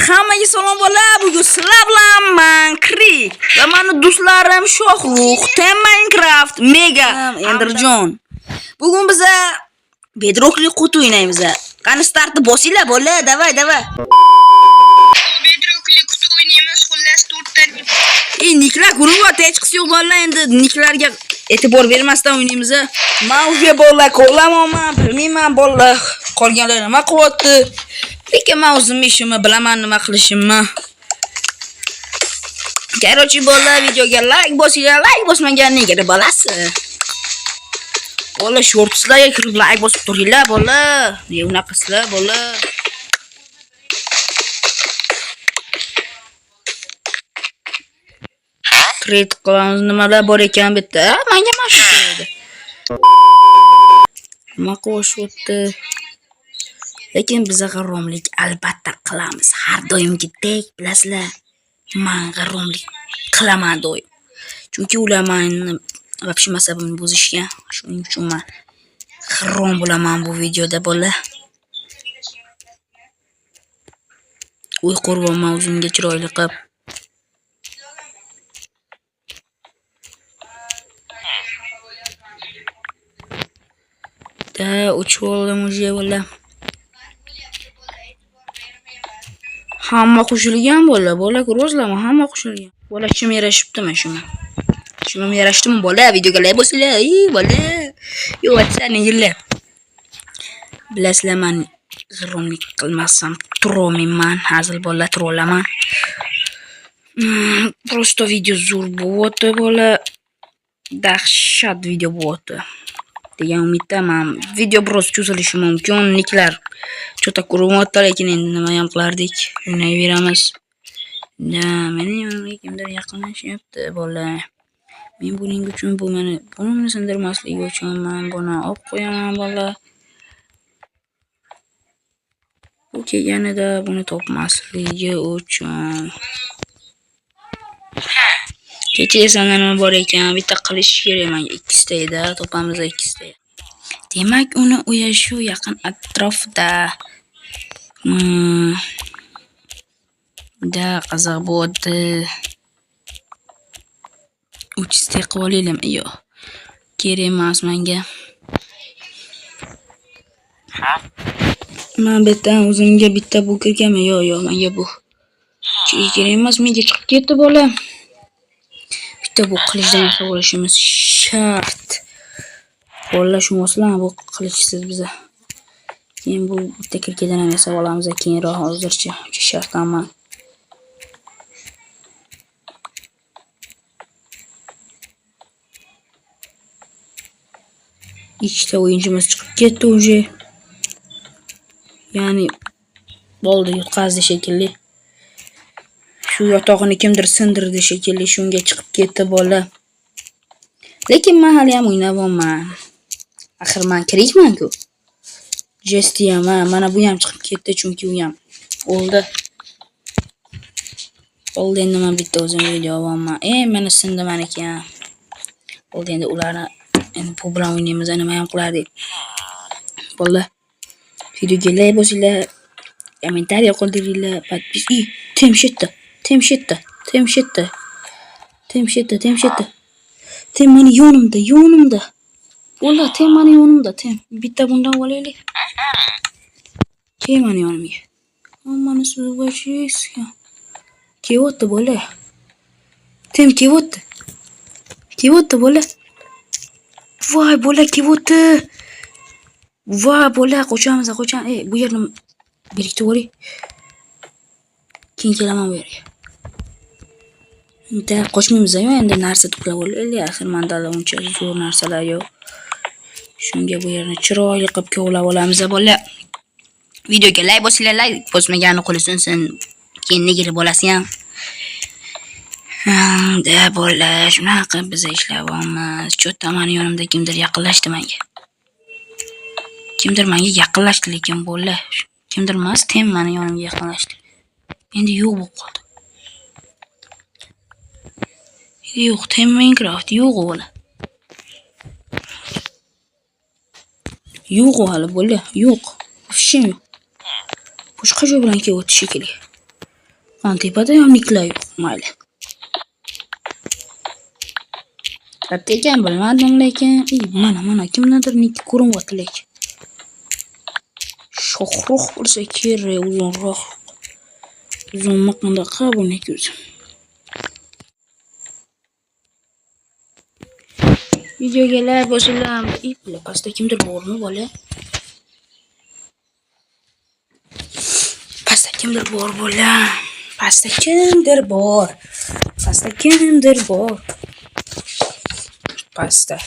Hammaga salom bo'lar. Bugun sizlar bilan Minecraft va meni do'stlarim Shohrux, Tem Minecraft, Mega, Enderjon. Bugun biz Bedrockli qut o'ynaymiz. Qani startni bosinglar bo'lar. Davay. Bedrockli qut o'ynaymiz. Xullas 4 ta. Niklar guruhga hech yo'q bo'lar. Endi niklarga e'tibor bermasdan o'ynaymiz. Men unga bo'lar qo'llamayman, bilmayman bo'lar. Qolganlar nima qilyapti? Lekin men o'zim ishimni bilaman, nima qilishimni. Qarochi bo'lar, videoga like bosinglar, like bosmaganligiga bo'lasiz. Bo'lar shortslarga kirib like bosib turinglar bo'lar. Ne unaqa qilsizlar bo'lar. Trade qilamiz, nimalar bor ekan bu yerda? Menga mana shu kerak. Nima qo'shyapti? Lekin biz g'aromlik albatta qilamiz. Har doimgidek bilasizlar. Men g'aromlik qilaman doim. Chunki ular meni вообще masabimni buzishgan. Shuning uchun men g'arom bo'laman bu videoda bo'lar. Uy qurbonman o'zimga chiroyli qilib. Da uch oldim уже bo'lar. Hamma qo'shilgan bo'lar ko'rasizlarmi? Hamma qo'shilgan. Bo'lar kim yarashibdimi shuni? Shuni yarashdimi bo'lar? Videoga like bosinglar. Bo'lar. Yo, WhatsAppni yillar. Bilasizlar, men g'irromlik qilmasam turolmayman. Hazil bo'lar, trollaman. Просто video zo'r bo'lyapti bo'lar. Dahshat video bo'lyapti. Degan umiddaman. Video biroz cho'zilishi mumkin. Niklar cho'ta ko'ryapti, lekin endi nima ham qilardik? O'ynayveramiz. Meni yonimga kimdir yaqinlashyapti bo'lar. Men buning uchun buni sindirmasligi uchun men buni olib qo'yaman bo'lar. Bu kelganida buni topmasligi uchun. Kecha esa nima bor ekan? Bitta qilish kerak menga. 2 ta edi, topamiz 2 ta. Demak, uni shu yaqin atrofda. Da qiziq bo'ldi. 3 ta qilib olaylikmi? Yo'q. Kerak emas menga. Men bittadan o'zimga bitta bu kirganmi? Yo'q, menga bu. Kerak emas, menga chiqib ketdi bo'lar. Bitta bu qilishdan narsa bo'lishimiz shart. Bo'lar shu masala bu qilishsiz biza. Keyin bu bitta kirkadan ham yasab olamiz, keyinroq hozircha shart emas. Ikkita o'yinchimiz chiqib ketdi уже. Ya'ni bo'ldi, yutqazdi shekilli. Shu yotog'ini kimdir sindirdi shekilli, shunga chiqib ketdi bo'lar. Lekin men hali ham o'ynayapman. Axir men kirikman-ku. Jestiyam, mana bu ham chiqib ketdi, chunki u ham o'ldi. Bo'ldi, endi men bitta o'zim video olaman. Meni sindi meniki ham. Bo'ldi, endi ularni endi bu bilan o'ynaymiz, nima ham qilardik. Bo'ldi. Videoga like bosinglar, kommentariy qoldiringlar, podpis. Tem meni yonimda. Bo'ldi, tem meni yonimda, tem. Bitta bundan olaylik. Tem meni yonimga. Hammani suvga Kelyapti bo'lar. Tem kelyapti bo'lar. Voy, bo'lar kelyapti. Voy, bo'lar qo'chamiz. Bu yerni berkitib oling. Keyin kelaman bu yerga. Endi qochmaymiz-ku, endi narsa to'plab olaylik. Axir mendala uncha zo'r narsalar yo'q. Shunga bu yerni chiroyli qilib kovlab olamiz bo'lar. Videoga like bosinglar, like bosmaganni qo'li sinsin. Keyin negiri bolasi ham. Da bo'lar, shunaqa biz ishlayapmiz. Cho'tta meni yonimda kimdir yaqinlashdi menga. Kimdir menga yaqinlashdi, lekin bo'lar. Kimdir emas, tem meni yonimga yaqinlashdi. Endi yo'q bo'lib qoldi. Yo'q, Tem Minecraft yo'q bo'lar. Yo'q hali bo'lar, yo'q. Hech kim yo'q. Boshqa joy bilan kelyapti shekilli. tepada ham niklar yo'q. Mayli. Katta ekan bilmadim lekin, mana kimlardir nik ko'rinyapti lekin. Shohruh bo'lsa kerak, uzunroq. Uzunmi qanaqa buniki o'zi. Videoga like bosinglar. Pastda kimdir bormi bola? Pastda kimdir bor bola. Pastda kimdir bor. Pastda kimdir bor. Pastda.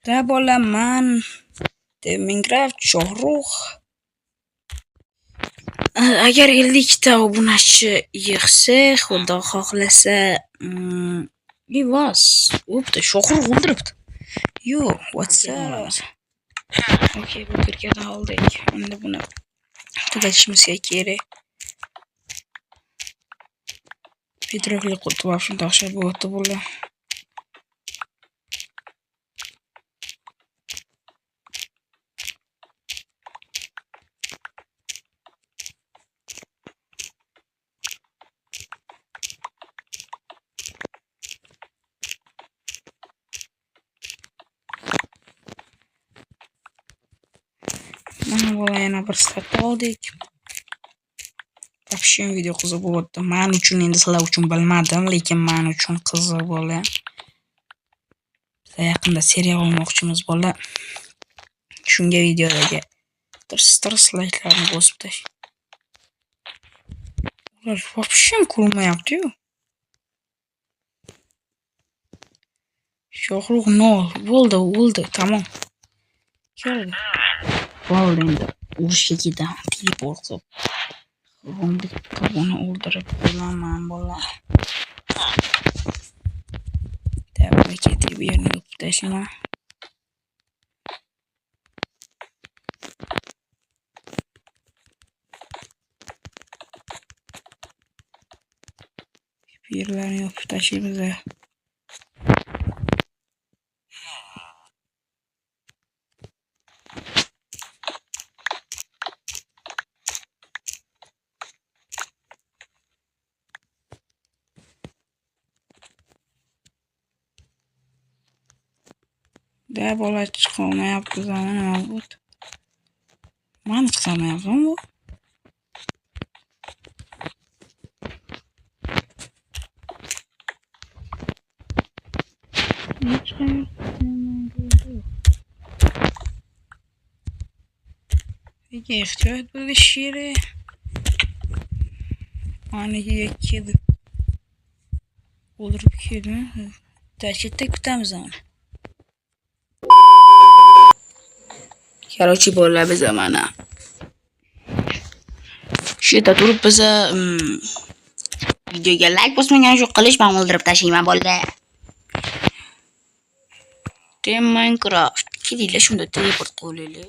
Da bolaman. De Minecraft Shohruh. Agar 50 ta obunachi yig'sa, xudo xohlasa, Vivas, o'pdi, Shohruh o'ldiribdi. Yo'q, WhatsApp. Okey, bu kirgan oldik. Endi buni tugatishimizga kerak. Pedroga qo'yib vafshim dahshat bo'lyapti bular. Mana bola yana bir start oldik. Вообще video qiziq bo'lyapti. Men uchun endi sizlar uchun bilmadim, lekin men uchun qiziq bola. Biz yaqinda serial olmoqchimiz bola. Shunga videodagi tirs like'larni bosib tashlang. Ular вообще ko'rmayapti-yu. Shohruh nol. Bo'ldi, tamom. Keldi. Bo'ldi endi. Urushga ketaman. Telefon qilib. Romlik qaboni o'ldirib qo'yaman bola. Davra ketib bu yerni o'pib tashlayman. Bu yerlarni o'pib tashlaymiz. Da bola chiqolmayapti zamon nima bo'ldi? Men chiqolmayapman bu. Nega ehtiyot bo'lish kerak? Maniga keldi. O'ldirib keldim. Tashitda kutamiz uni. Короче, bolalar biz mana shu yerda turib biz videoga like bosmagan shu qilish men o'ldirib tashlayman bolalar. Minecraft kelinglar shunda teleport qo'yinglar.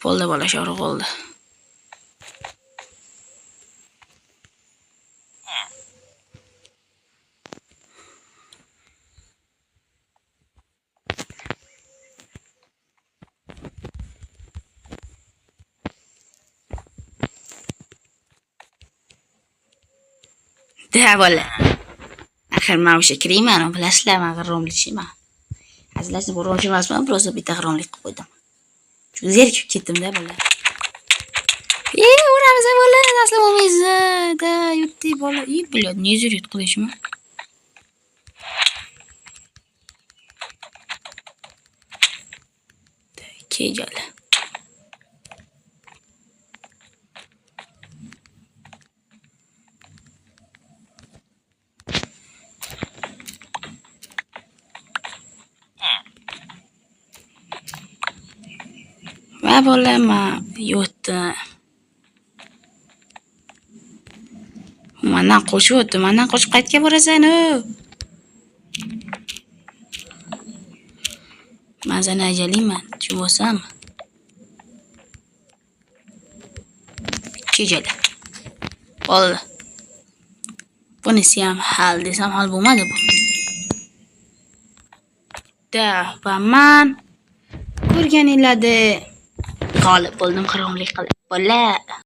Bo'ldi bola Shohruh bo'ldi. Da bola. Axir men o'sha kirayman, bilasizlar, men g'irromlikchiman. Azizlar, bu g'irromchi emasman, просто bitta g'irromlik qilib qo'ydim. Shu zerikib ketdim-da bola. Uramiz bola, taslim bo'lmaysiz. Da, yutdi bola. Biladi, ne zerikib qilishmi? Kejali. Va bolama yotdi. Mendan qo'shib o'tdi. Mendan qo'shib qaytga borasan-u? Men seni ajalayman, tushunsan? Kejali. Bo'ldi. Bunisi ham hal desam hal bo'lmadi bu. qaroqchilikda va men ko'rganinglarda g'olib bo'ldim qaroqchilik qilib. Bola.